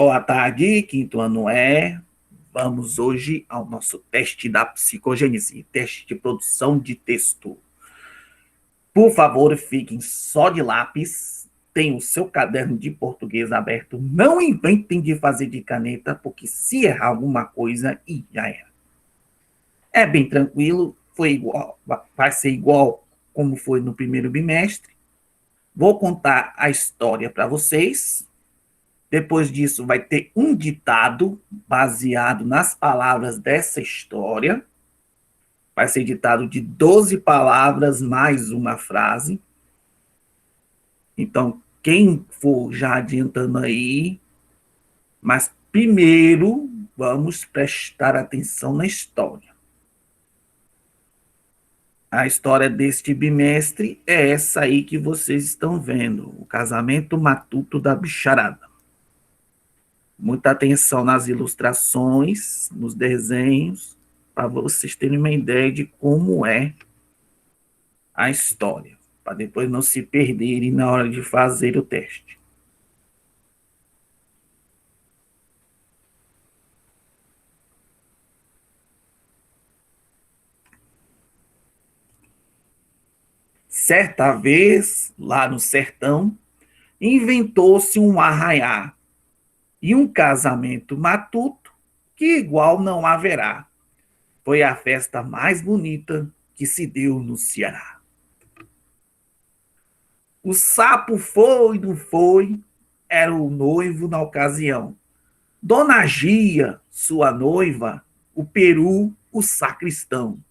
Boa tarde, quinto ano é. Vamos hoje ao nosso teste da psicogênese, teste de produção de texto. Por favor, fiquem só de lápis, tenham o seu caderno de português aberto, não inventem de fazer de caneta, porque se errar alguma coisa, já era. É bem tranquilo, foi igual, vai ser igual como foi no primeiro bimestre. Vou contar a história para vocês. Depois disso, vai ter um ditado baseado nas palavras dessa história. Vai ser ditado de 12 palavras mais uma frase. Então, quem for já adiantando aí, mas primeiro vamos prestar atenção na história. A história deste bimestre é essa aí que vocês estão vendo, o casamento matuto da bicharada. Muita atenção nas ilustrações, nos desenhos, para vocês terem uma ideia de como é a história, para depois não se perderem na hora de fazer o teste. Certa vez, lá no sertão, inventou-se um arraiá e um casamento matuto que igual não haverá. Foi a festa mais bonita que se deu no Ceará. O sapo foi, não foi, era o noivo na ocasião. Dona Gia, sua noiva, o peru, o sacristão.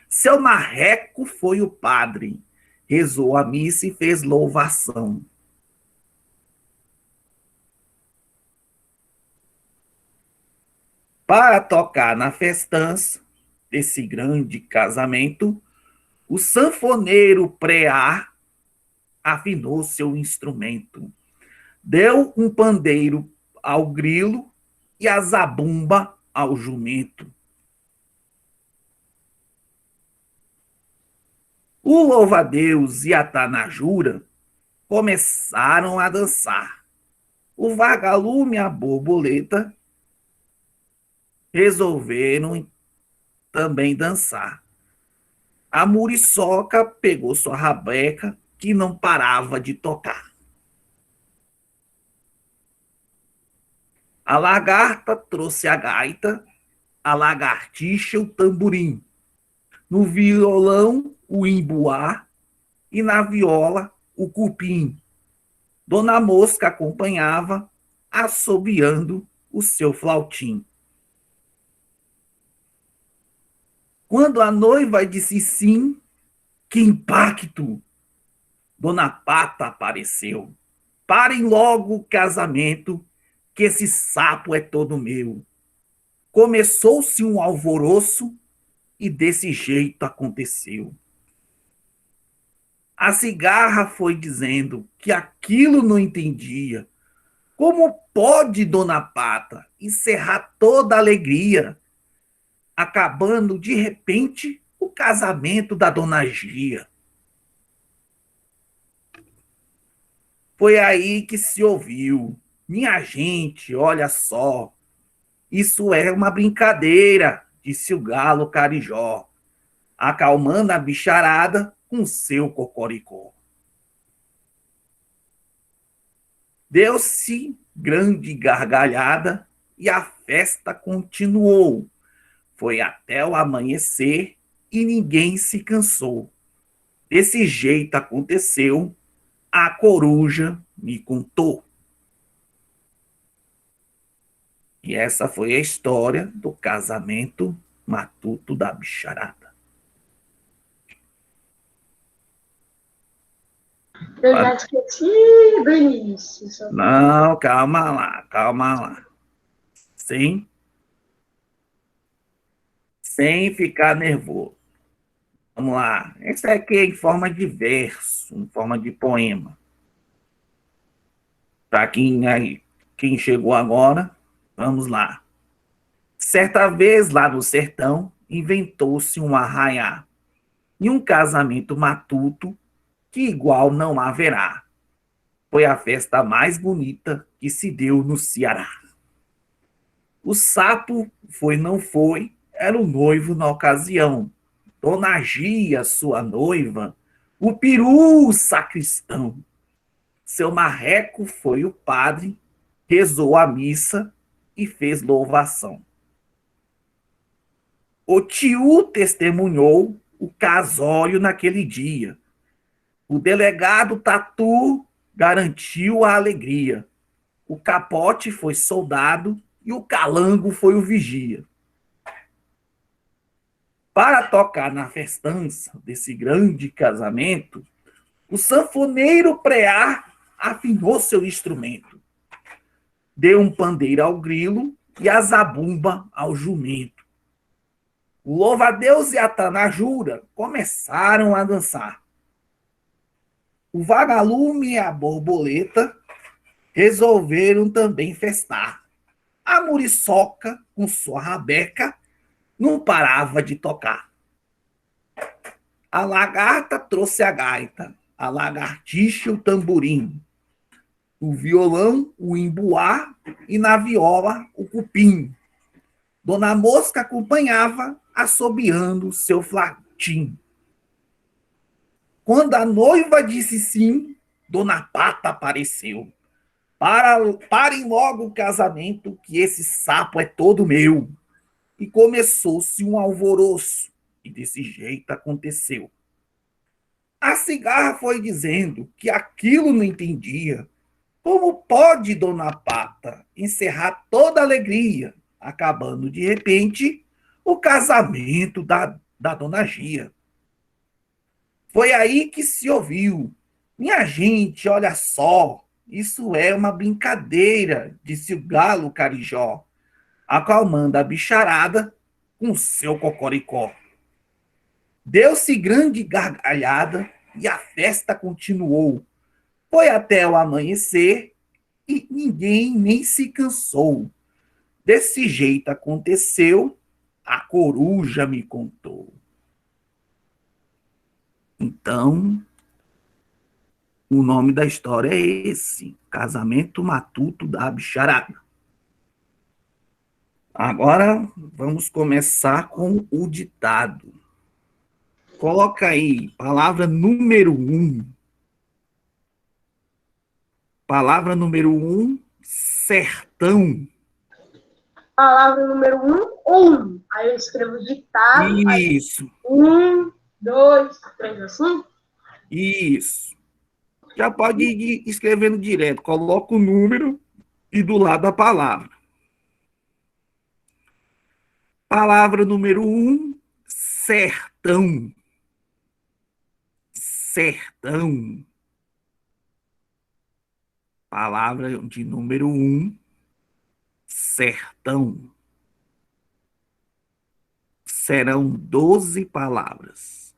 Seu marreco foi o padre, rezou a missa e fez louvação. Para tocar na festança desse grande casamento, o sanfoneiro preá afinou seu instrumento. Deu um pandeiro ao grilo e a zabumba ao jumento. O louva-a-Deus e a tanajura começaram a dançar. O vagalume e a borboleta resolveram também dançar. A muriçoca pegou sua rabeca, que não parava de tocar. A lagarta trouxe a gaita, a lagartixa o tamborim. No violão, o imbuá e na viola, o cupim. Dona Mosca acompanhava, assobiando o seu flautim. Quando a noiva disse sim, que impacto! Dona Pata apareceu. Parem logo o casamento, que esse sapo é todo meu. Começou-se um alvoroço e desse jeito aconteceu. A cigarra foi dizendo que aquilo não entendia. Como pode, Dona Pata, encerrar toda a alegria, acabando de repente o casamento da Dona Gia? Foi aí que se ouviu: minha gente, olha só, isso é uma brincadeira, disse o galo carijó, acalmando a bicharada com seu cocoricó. Deu-se grande gargalhada e a festa continuou. Foi até o amanhecer e ninguém se cansou. Desse jeito aconteceu, a coruja me contou. E essa foi a história do casamento matuto da bicharada. Eu já esqueci do início. Não, calma lá, calma lá. Sem ficar nervoso. Vamos lá. Esse aqui é em forma de verso, em forma de poema. Para quem chegou agora, vamos lá. Certa vez, lá no sertão, inventou-se um arraiá e um casamento matuto que igual não haverá. Foi a festa mais bonita que se deu no Ceará. O sapo foi, não foi, era o noivo na ocasião. Dona Gia, sua noiva, o peru, o sacristão. Seu marreco foi o padre, rezou a missa e fez louvação. O tio testemunhou o casório naquele dia. O delegado Tatu garantiu a alegria. O capote foi soldado e o calango foi o vigia. Para tocar na festança desse grande casamento, o sanfoneiro preá afinou seu instrumento. Deu um pandeiro ao grilo e a zabumba ao jumento. O louva-a-Deus e a tanajura começaram a dançar. O vagalume e a borboleta resolveram também festar. A muriçoca, com sua rabeca, não parava de tocar. A lagarta trouxe a gaita, a lagartixa o tamborim, o violão, o imbuá e na viola o cupim. Dona Mosca acompanhava, assobiando seu flautim. Quando a noiva disse sim, Dona Pata apareceu. Parem logo o casamento, que esse sapo é todo meu. E começou-se um alvoroço, e desse jeito aconteceu. A cigarra foi dizendo que aquilo não entendia. Como pode Dona Pata encerrar toda a alegria, acabando de repente o casamento da Dona Gia? Foi aí que se ouviu. Minha gente, olha só, isso é uma brincadeira, disse o galo carijó, acalmando a bicharada com seu cocoricó. Deu-se grande gargalhada e a festa continuou. Foi até o amanhecer e ninguém nem se cansou. Desse jeito aconteceu, a coruja me contou. Então, o nome da história é esse: Casamento Matuto da Bicharada. Agora vamos começar com o ditado. Coloca aí, palavra número 1. Palavra número 1, sertão. Palavra número 1. Aí eu escrevo ditado. Isso. 1, 2, 3, assim. Isso. Já pode ir escrevendo direto. Coloca o número e do lado a palavra. Palavra número 1, sertão. Sertão. Palavra de número 1, sertão. Serão 12 palavras.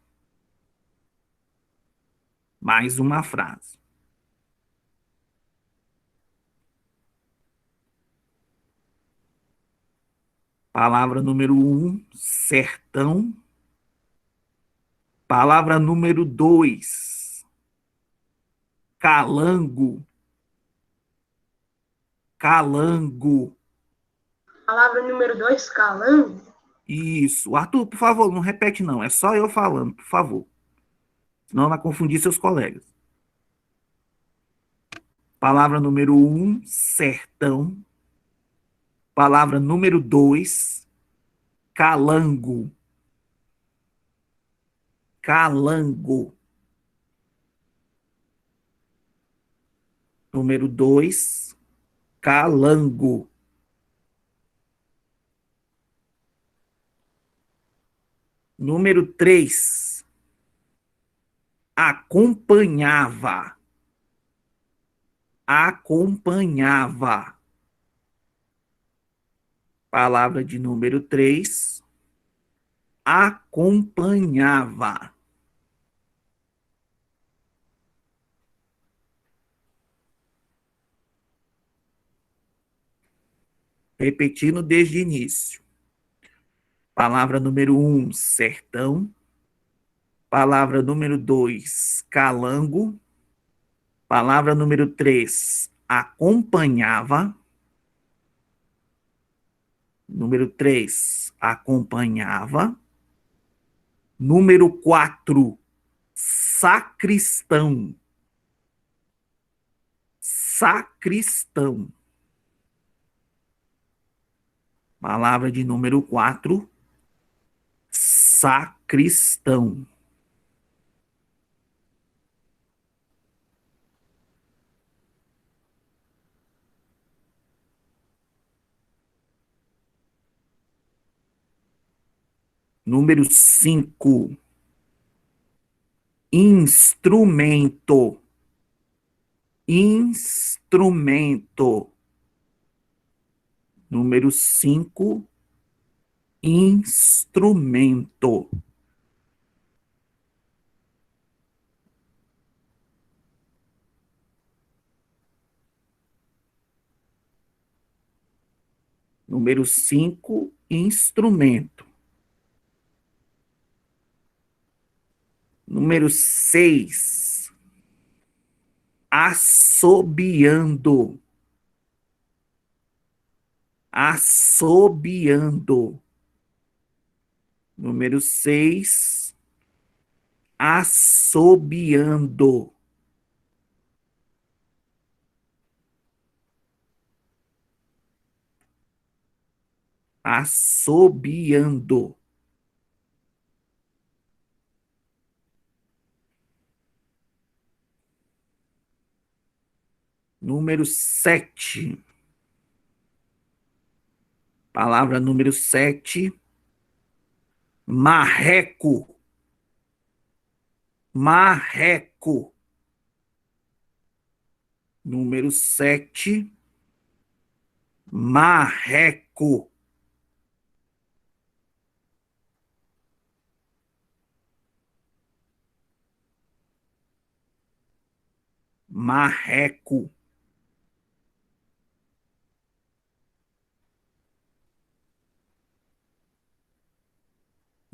Mais uma frase. Palavra número 1, sertão. Palavra número 2, calango. Calango. Palavra número 2, calango. Isso. Arthur, por favor, não repete não. É só eu falando, por favor. Senão vai confundir seus colegas. Palavra número 1, sertão. Palavra número 2, calango. Calango. Número 2, calango. Número 3, acompanhava. Acompanhava. Palavra de número 3, acompanhava. Repetindo desde o início. Palavra número 1, sertão. Palavra número 2, calango. Palavra número 3, acompanhava. Número 3, acompanhava. Número 4, sacristão. Sacristão. Palavra de número 4, sacristão. Número 5, instrumento. Instrumento. Número 5, instrumento. Número 5, instrumento. Número 6, assobiando. Assobiando. Número 6, assobiando. Assobiando. Número 7. Palavra número 7. Marreco. Marreco. Número 7. Marreco. Marreco.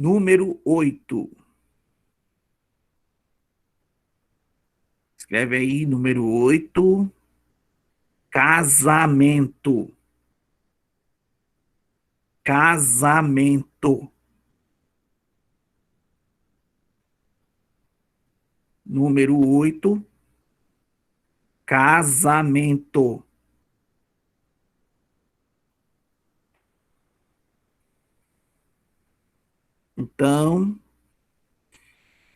Número 8. Escreve aí, número 8. Casamento. Casamento. Número 8. Casamento. Então,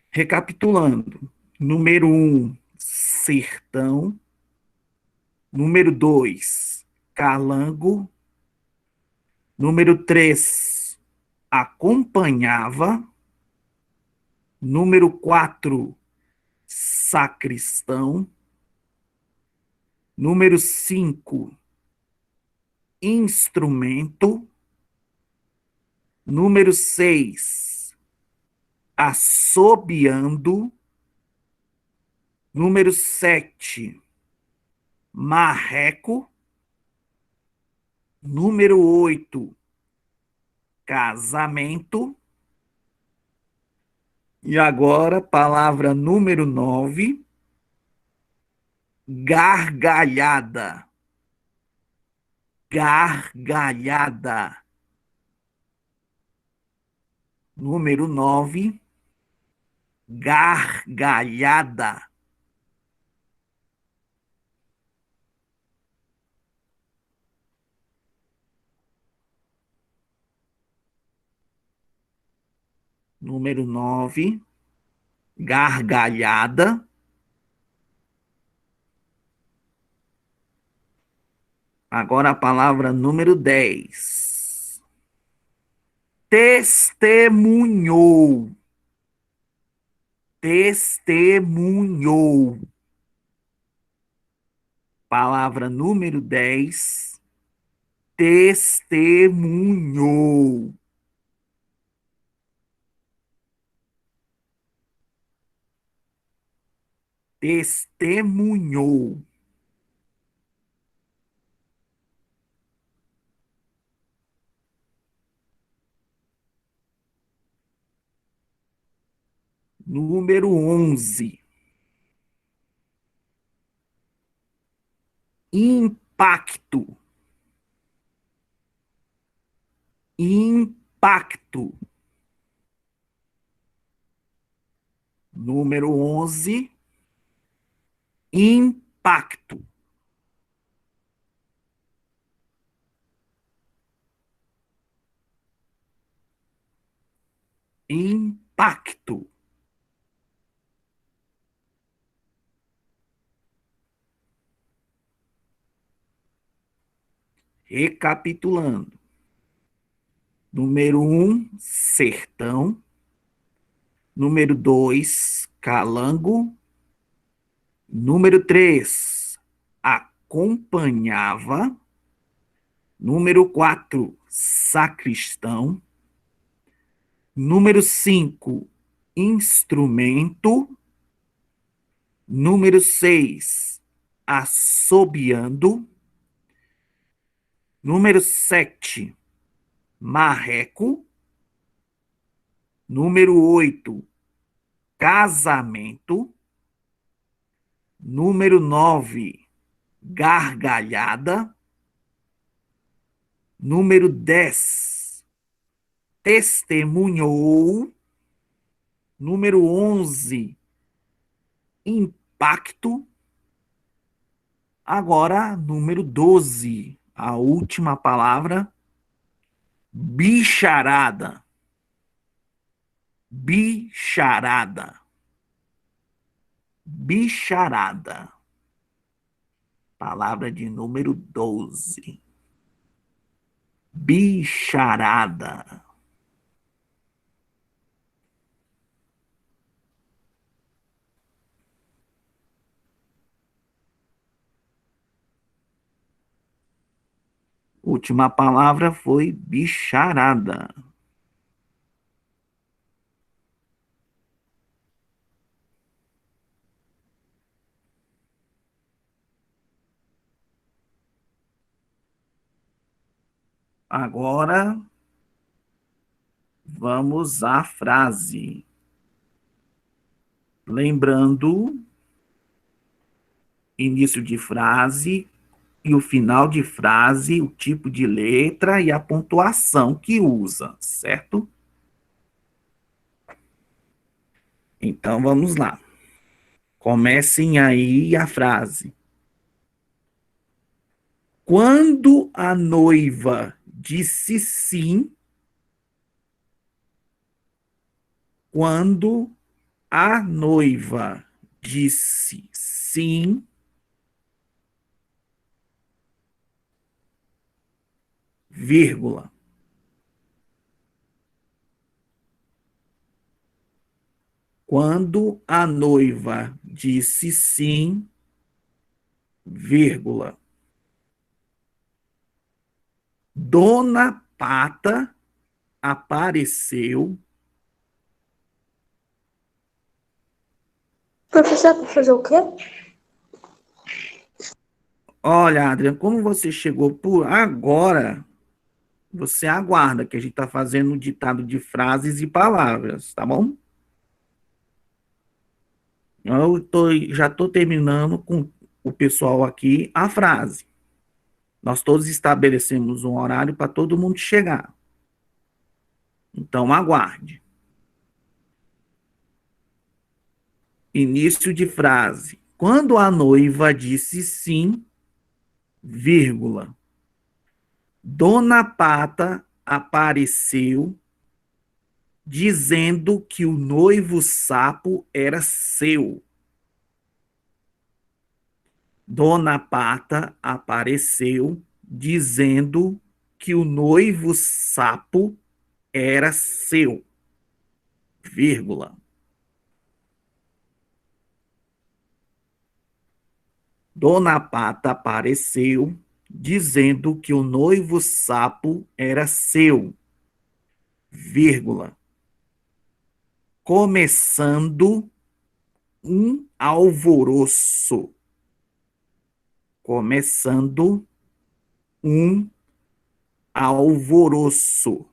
recapitulando. Número 1, sertão. Número 2, calango. Número 3, acompanhava. Número 4, sacristão. Número 5, instrumento. Número 6, assobiando. Número 7, marreco. Número 8, casamento. E agora, palavra número 9, gargalhada. Gargalhada. Número 9, gargalhada. Número 9, gargalhada. Agora a palavra número 10, testemunhou. Testemunhou. Palavra número 10, testemunhou. Testemunhou. Número 11, impacto. Impacto. Número 11, impacto. Impacto. Recapitulando. Número 1, sertão. Número 2, calango. Número 3, acompanhava. Número 4, sacristão. Número 5, instrumento. Número 6, assobiando. Número 7, marreco. Número 8, casamento. Número 9, gargalhada. Número 10, testemunhou. Número 11, impacto. Agora, número 12, a última palavra, bicharada. Bicharada. Bicharada. Palavra de número 12. Bicharada. Última palavra foi bicharada. Agora, vamos à frase. Lembrando, início de frase e o final de frase, o tipo de letra e a pontuação que usa, certo? Então, vamos lá. Comecem aí a frase. Quando a noiva disse sim, quando a noiva disse sim, vírgula. Quando a noiva disse sim, vírgula. Dona Pata apareceu. Professor, para fazer o quê? Olha, Adriano, como você chegou por agora, você aguarda que a gente está fazendo um ditado de frases e palavras, tá bom? Já estou terminando com o pessoal aqui a frase. Nós todos estabelecemos um horário para todo mundo chegar. Então, aguarde. Início de frase. Quando a noiva disse sim, vírgula. Dona Pata apareceu dizendo que o noivo sapo era seu. Dona Pata apareceu dizendo que o noivo sapo era seu, vírgula. Dona Pata apareceu dizendo que o noivo sapo era seu, vírgula. Começando um alvoroço. Começando um alvoroço.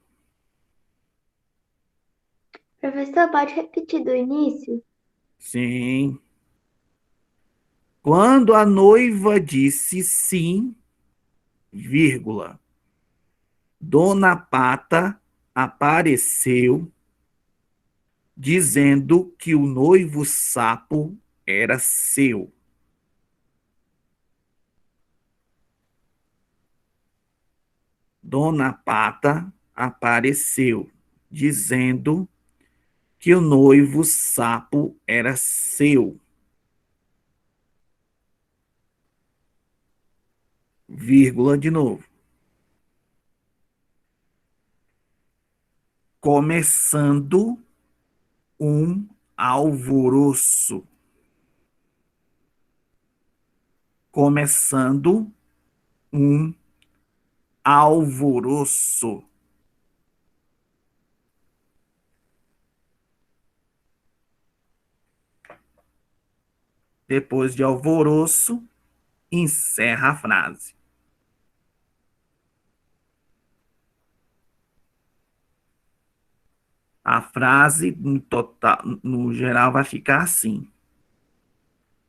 Professor, pode repetir do início? Sim. Quando a noiva disse sim, vírgula. Dona Pata apareceu dizendo que o noivo sapo era seu. Dona Pata apareceu dizendo que o noivo sapo era seu. Vírgula de novo. Começando um alvoroço. Começando um alvoroço. Depois de alvoroço, encerra a frase. A frase, no total, no geral, vai ficar assim.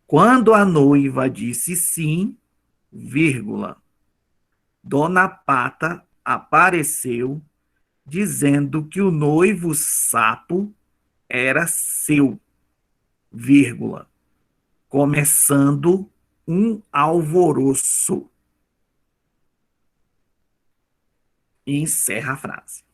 Quando a noiva disse sim, vírgula, Dona Pata apareceu dizendo que o noivo sapo era seu, vírgula, começando um alvoroço. E encerra a frase.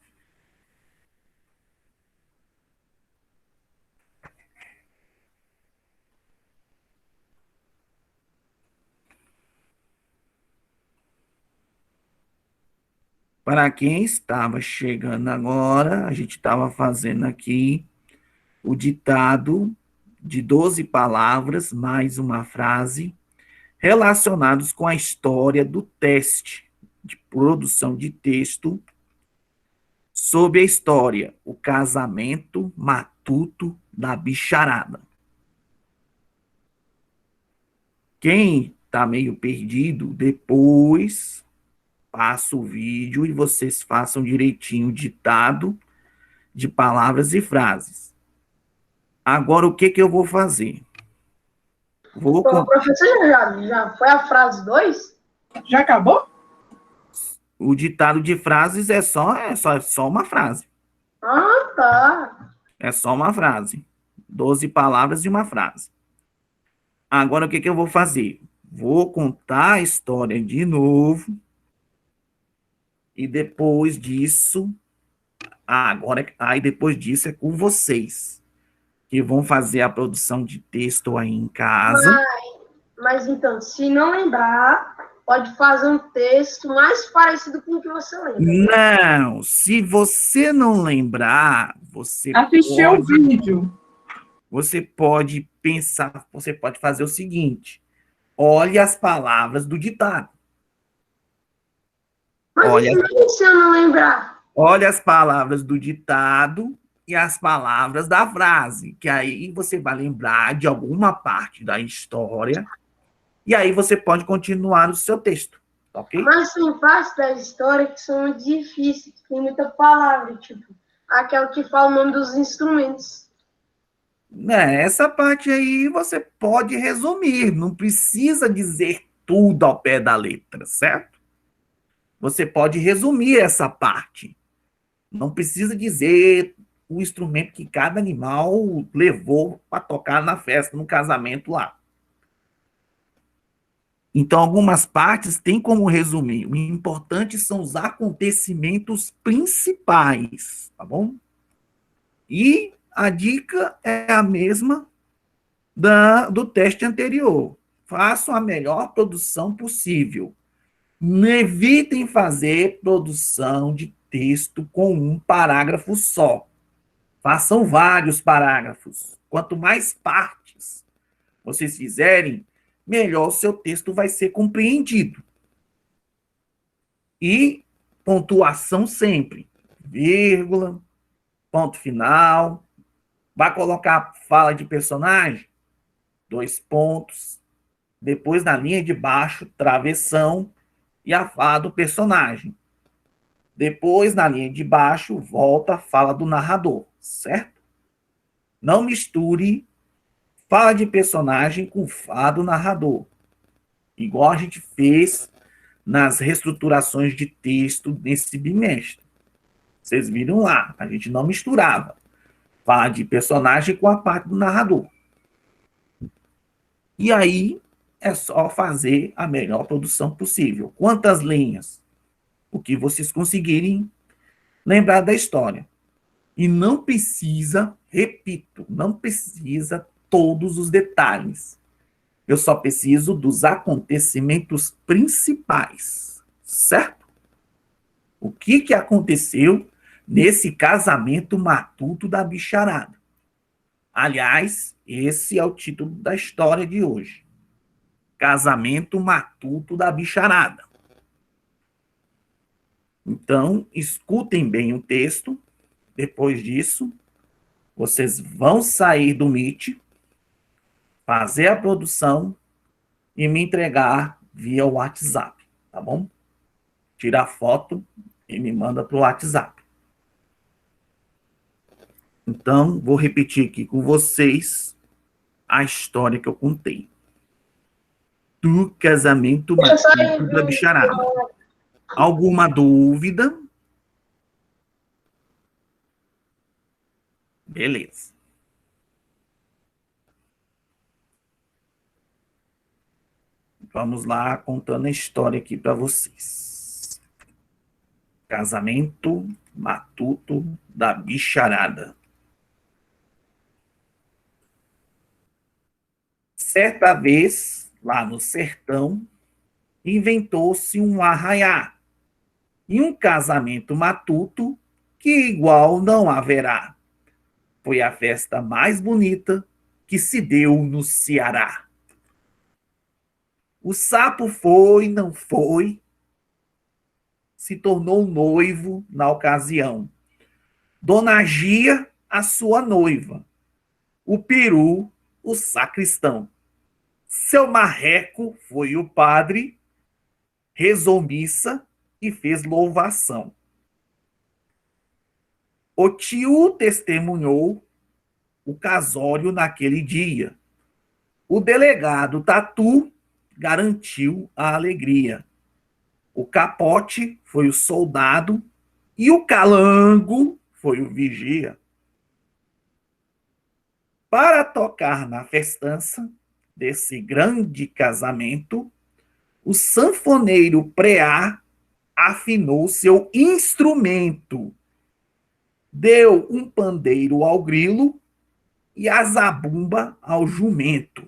Para quem estava chegando agora, a gente estava fazendo aqui o ditado de 12 palavras, mais uma frase, relacionados com a história do teste de produção de texto sobre a história, o casamento matuto da bicharada. Quem está meio perdido, depois passa o vídeo e vocês façam direitinho o ditado de palavras e frases. Agora, o que eu vou fazer? Ô, professor, já foi a frase 2? Já acabou? O ditado de frases é só uma frase. Ah, tá. É só uma frase. 12 palavras e uma frase. Agora, o que eu vou fazer? Vou contar a história de novo. E depois disso... depois disso é com vocês, que vão fazer a produção de texto aí em casa. Mas então, se não lembrar, pode fazer um texto mais parecido com o que você lembra. Não, se você não lembrar, Assistiu o vídeo. Você pode pensar, você pode fazer o seguinte: olhe as palavras do ditado. Mas se eu não lembrar? Olhe as palavras do ditado e as palavras da frase, que aí você vai lembrar de alguma parte da história, e aí você pode continuar o seu texto, ok? Mas tem partes da história que são muito difíceis, tem muita palavra, tipo, aquela que fala o nome dos instrumentos. Essa parte aí você pode resumir, não precisa dizer tudo ao pé da letra, certo? Você pode resumir essa parte. Não precisa dizer o instrumento que cada animal levou para tocar na festa, no casamento lá. Então, algumas partes têm como resumir. O importante são os acontecimentos principais, tá bom? E a dica é a mesma do teste anterior. Façam a melhor produção possível. Evitem fazer produção de texto com um parágrafo só. Façam vários parágrafos. Quanto mais partes vocês fizerem, melhor o seu texto vai ser compreendido. E pontuação sempre. Vírgula, ponto final. Vai colocar fala de personagem? 2 pontos. Depois, na linha de baixo, travessão e a fala do personagem. Depois, na linha de baixo, volta a fala do narrador, certo? Não misture fala de personagem com fala do narrador. Igual a gente fez nas reestruturações de texto nesse bimestre. Vocês viram lá, a gente não misturava. Fala de personagem com a parte do narrador. E aí é só fazer a melhor produção possível. Quantas linhas? O que vocês conseguirem lembrar da história. E não precisa, repito, não precisa todos os detalhes. Eu só preciso dos acontecimentos principais, certo? O que aconteceu nesse casamento matuto da bicharada? Aliás, esse é o título da história de hoje. Casamento matuto da bicharada. Então, escutem bem o texto. Depois disso, vocês vão sair do Meet, fazer a produção e me entregar via WhatsApp, tá bom? Tira a foto e me manda para o WhatsApp. Então, vou repetir aqui com vocês a história que eu contei. Do casamento matuto da bicharada. Alguma dúvida? Beleza. Vamos lá, contando a história aqui para vocês. Casamento matuto da bicharada. Certa vez, lá no sertão, inventou-se um arraiá e um casamento matuto que igual não haverá. Foi a festa mais bonita que se deu no Ceará. O sapo foi, não foi, se tornou noivo na ocasião. Dona Gia, a sua noiva. O peru, o sacristão. Seu marreco foi o padre, rezou missa e fez louvação. O tio testemunhou o casório naquele dia. O delegado Tatu garantiu a alegria. O capote foi o soldado e o calango foi o vigia. Para tocar na festança desse grande casamento, o sanfoneiro Preá afinou seu instrumento, deu um pandeiro ao grilo e a zabumba ao jumento.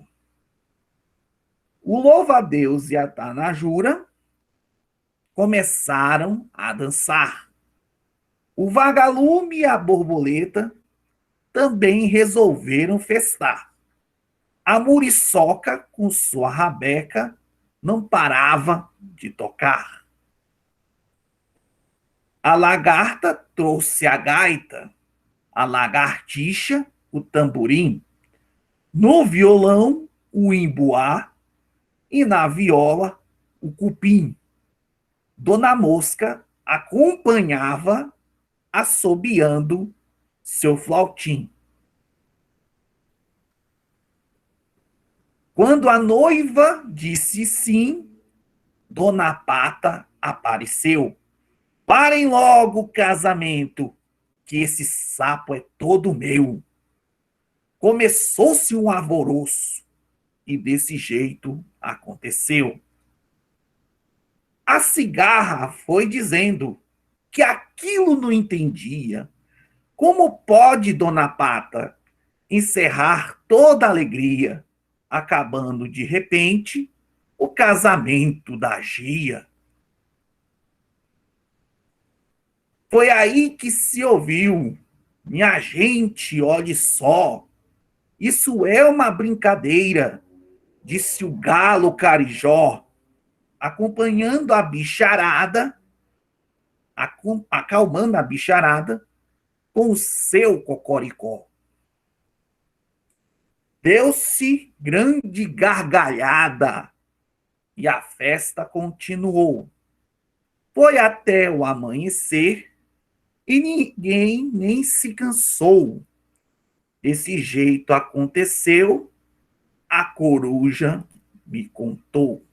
O louva-a-Deus e a Tanajura começaram a dançar. O vagalume e a borboleta também resolveram festar. A muriçoca, com sua rabeca, não parava de tocar. A lagarta trouxe a gaita, a lagartixa, o tamborim, no violão, o imbuá e na viola, o cupim. Dona Mosca acompanhava, assobiando seu flautim. Quando a noiva disse sim, Dona Pata apareceu. Parem logo o casamento, que esse sapo é todo meu. Começou-se um alvoroço e desse jeito aconteceu. A cigarra foi dizendo que aquilo não entendia. Como pode Dona Pata encerrar toda a alegria, acabando de repente o casamento da Gia? Foi aí que se ouviu: minha gente, olhe só, isso é uma brincadeira, disse o galo carijó, acompanhando a bicharada, acalmando a bicharada com o seu cocoricó. Deu-se grande gargalhada e a festa continuou. Foi até o amanhecer e ninguém nem se cansou. Desse jeito aconteceu, a coruja me contou.